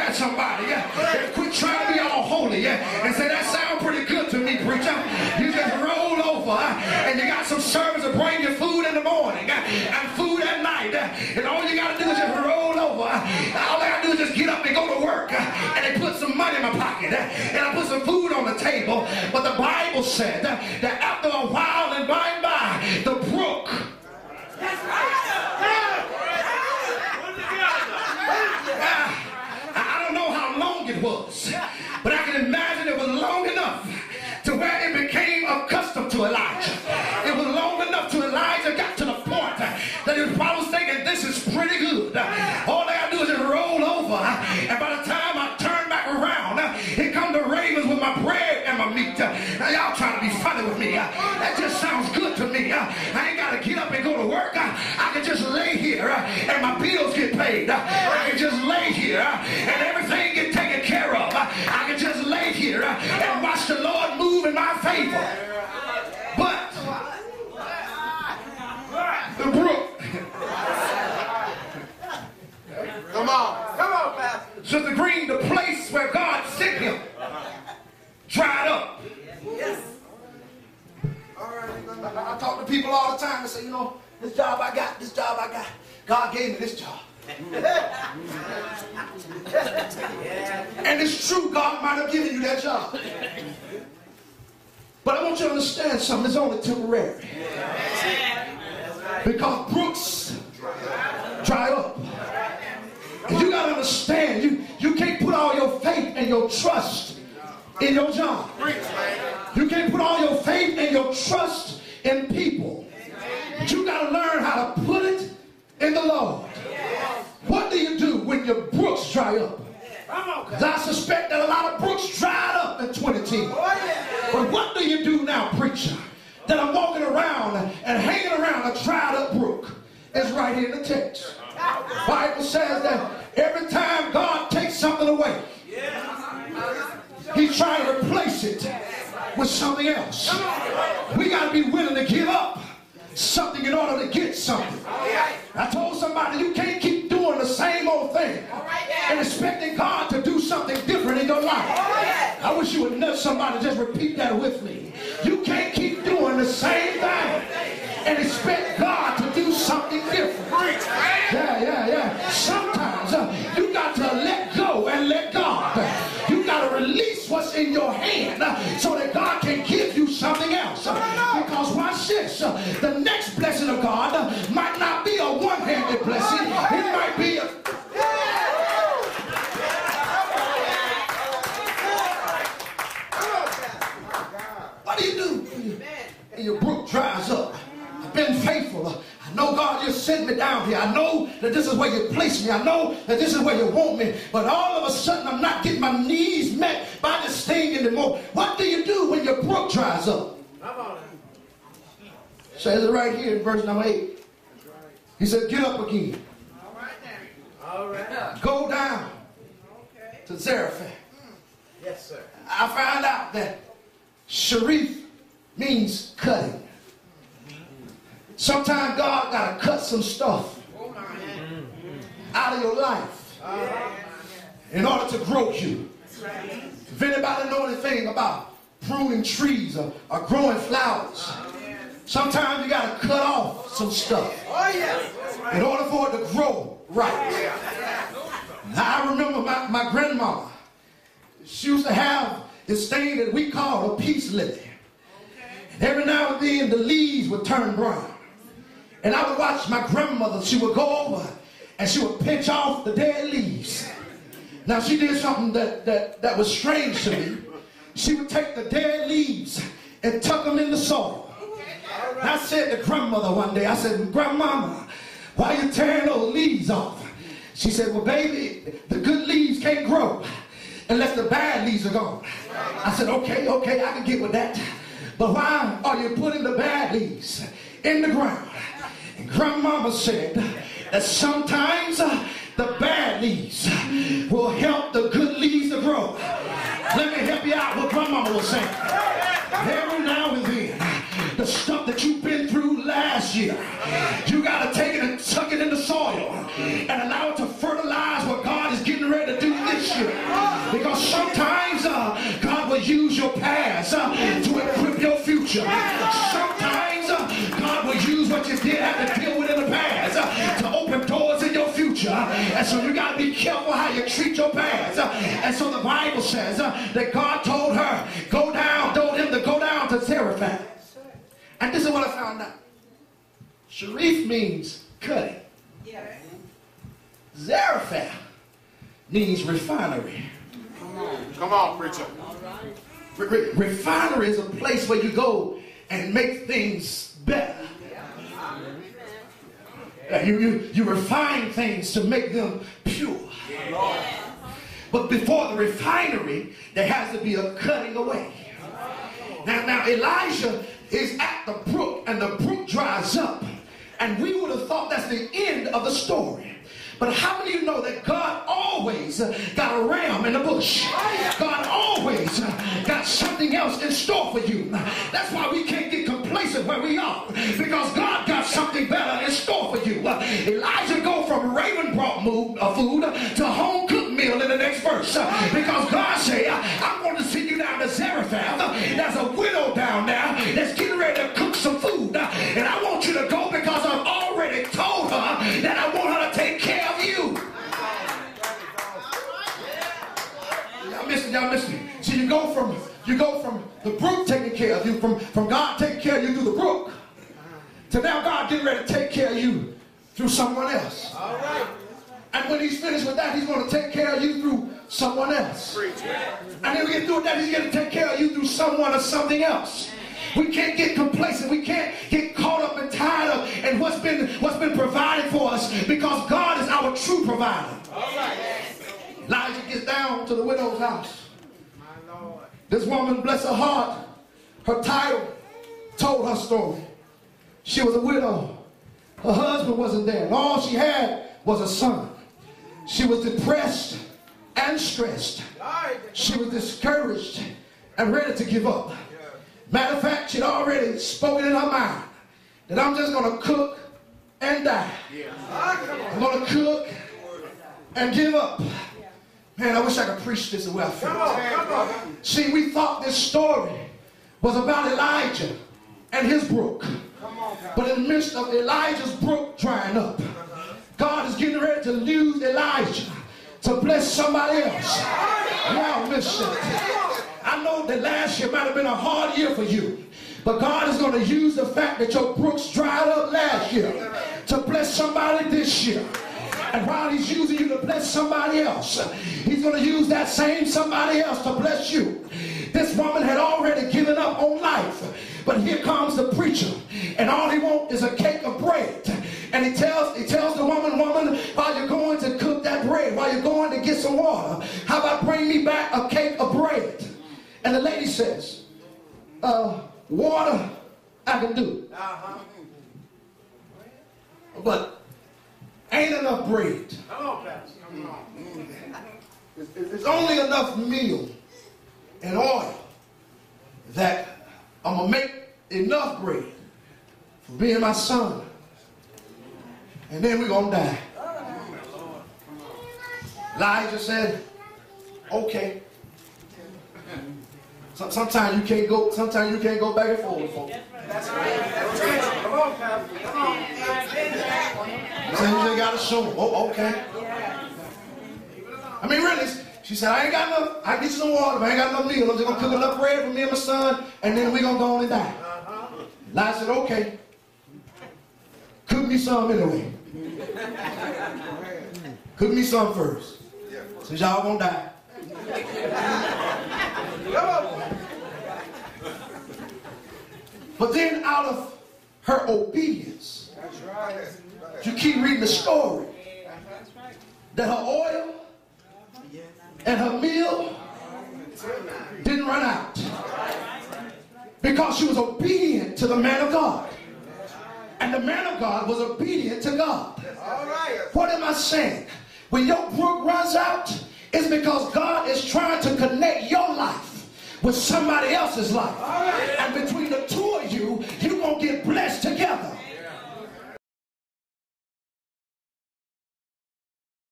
at somebody and quit trying to be all holy and say, that sounds pretty good to me, preacher. You just roll over and you got some servants to bring you food in the morning and food at night, and all you got to do is just roll over. All I got to do is just get up and go to work, and they put some money in my pocket, and I put some food on the table. But the Bible said that after a while and by and by, the brook, I don't know how long it was, but I can imagine it was long enough to where it became accustomed to Elijah. It was long enough to Elijah got to the point that he was probably thinking, this is pretty good. All I gotta do is just roll over, and by the time I turn back around, here come the ravens with my bread and my meat. Now y'all trying to be funny with me. That just sounds good to me. I ain't gotta get up and go to work. I can just lay here and my bills get paid. I can just lay here and everything get taken care of. I can just lay here and watch the Lord move in my favor. But the brook, come on, Pastor. Sister Green, the place where God sent him dried up. Yes. All right. I talk to people all the time and say, you know, this job I got, God gave me this job. And it's true, God might have given you that job. But I want you to understand something, it's only temporary. Because brooks dry up. And you got to understand, you can't put all your faith and your trust in your job. You can't put all your faith and your trust in people. But you got to learn how to put it in the Lord. What do you do when your brooks dry up? I suspect that a lot of brooks dried up in 2010. But what do you do now, preacher? That I'm walking around and hanging around a dried up brook. It's right here in the text. The Bible says that every time God takes something away, He's trying to replace it with something else. We got to be willing to give up something in order to get something. I told somebody, you can't keep doing the same old thing and expecting God to do something different in your life. I wish you would know somebody just repeat that with me. You can't keep doing the same thing and expect God to do something different. Yeah. Sometimes you got to let go and let God. You got to release what's in your hand so that God can give you something else. Because watch this, the next blessing of God might not be a one-handed blessing. It might be a... What do you do when your brook dries up? I've been faithful. I know God just sent me down here. I know that this is where you place me. I know that this is where you want me. But all of a sudden I'm not getting my needs met by this thing anymore. What do you do when your brook dries up? Says it right here in verse number 8. He said, get up again. All right. Go down to Zarephath. Yes, sir. I found out that Sharif means cutting. Sometimes God got to cut some stuff out of your life in order to grow you. If anybody know anything about pruning trees or growing flowers, sometimes you got to cut off some stuff in order for it to grow right. Now, I remember my grandmama. She used to have this thing that we call a peace lily. And every now and then the leaves would turn brown. And I would watch my grandmother. She would go over and she would pinch off the dead leaves. Now she did something that was strange to me. She would take the dead leaves and tuck them in the soil. And I said to grandmother one day, I said, Grandmama, why are you tearing those leaves off? She said, well, baby, the good leaves can't grow unless the bad leaves are gone. I said, okay, I can get with that. But why are you putting the bad leaves in the ground? And Grandmama said that sometimes the bad leaves will help the good leaves to grow. Let me help you out what Grandmama was saying. Every now and then, the stuff that you've been through last year, you got to take it and tuck it in the soil and allow it to fertilize what God is getting ready to do this this year. Because sometimes God will use your past to equip your future. Sometimes God will use what you did have to deal with in the past to open doors in your future. And so you got to be careful how you treat your past. And so the Bible says that God told her, told him to go down to Zarephath. And this is what I found out. Sharif means cutting. Zarephath means refinery. Come on, preacher. Refinery is a place where you go and make things better. You refine things to make them pure. But before the refinery, there has to be a cutting away. Now Elijah is at the brook, and the brook dries up. And we would have thought that's the end of the story. But how many of you know that God always got a ram in the bush? God always got something else in store for you. That's why we can't get complacent where we are. Because God got something better in store for you. Elijah go from raven brought food to home cooked meal in the next verse. Because God said, I'm going to send you down to Zarephath. There's a widow down there that's getting ready to cook some food. And I want you to go because I've already told her that I want her to take care of you. Y'all missed me. So you go from the brook taking care of you, from God taking care of you through the brook, to now God getting ready to take care of you through someone else. All right. And when he's finished with that, he's going to take care of you through someone else. And then we get through that, he's going to take care of you through someone or something else. We can't get complacent. We can't get caught up and tied up in what's been provided for us, because God is our true provider. All right. Elijah gets down to the widow's house. My Lord. This woman, bless her heart, her title told her story. She was a widow. Her husband wasn't there, and all she had was a son. She was depressed and stressed. She was discouraged and ready to give up. Matter of fact, she'd already spoken in her mind that I'm just going to cook and die. I'm going to cook and give up. Man, I wish I could preach this the way I feel. See, we thought this story was about Elijah and his brook. But in the midst of Elijah's brook drying up, God is getting ready to use Elijah to bless somebody else. Y'all missed it. I know that last year might have been a hard year for you, but God is going to use the fact that your brooks dried up last year to bless somebody this year. And while he's using you to bless somebody else, he's going to use that same somebody else to bless you. This woman had already given up on life, but here comes the preacher, and all he wants is a cake of bread. And he tells the woman, while you're going to cook that bread, while you're going to get some water, how about bring me back a cake of bread? And the lady says, water I can do. But ain't enough bread. There's only enough meal and oil that I'm going to make enough bread for me and my son. And then we're going to die. Elijah said, okay. Sometimes you can't go back and forth, folks. That's right. Come on, Pastor. Come on. Sometimes you just got to show them. Oh, okay. I mean, really, she said, I ain't got enough. I can get you some water, but I ain't got enough meal. I'm just going to cook enough bread for me and my son, and then we're going to go on and die. Elijah said, okay. Cook me some anyway. Cook me some first. Since y'all going to die. But then out of her obedience, you keep reading the story, that her oil and her meal didn't run out because she was obedient to the man of God. And the man of God was obedient to God. What am I saying? When your brook runs out, it's because God is trying to connect your life with somebody else's life. And between the two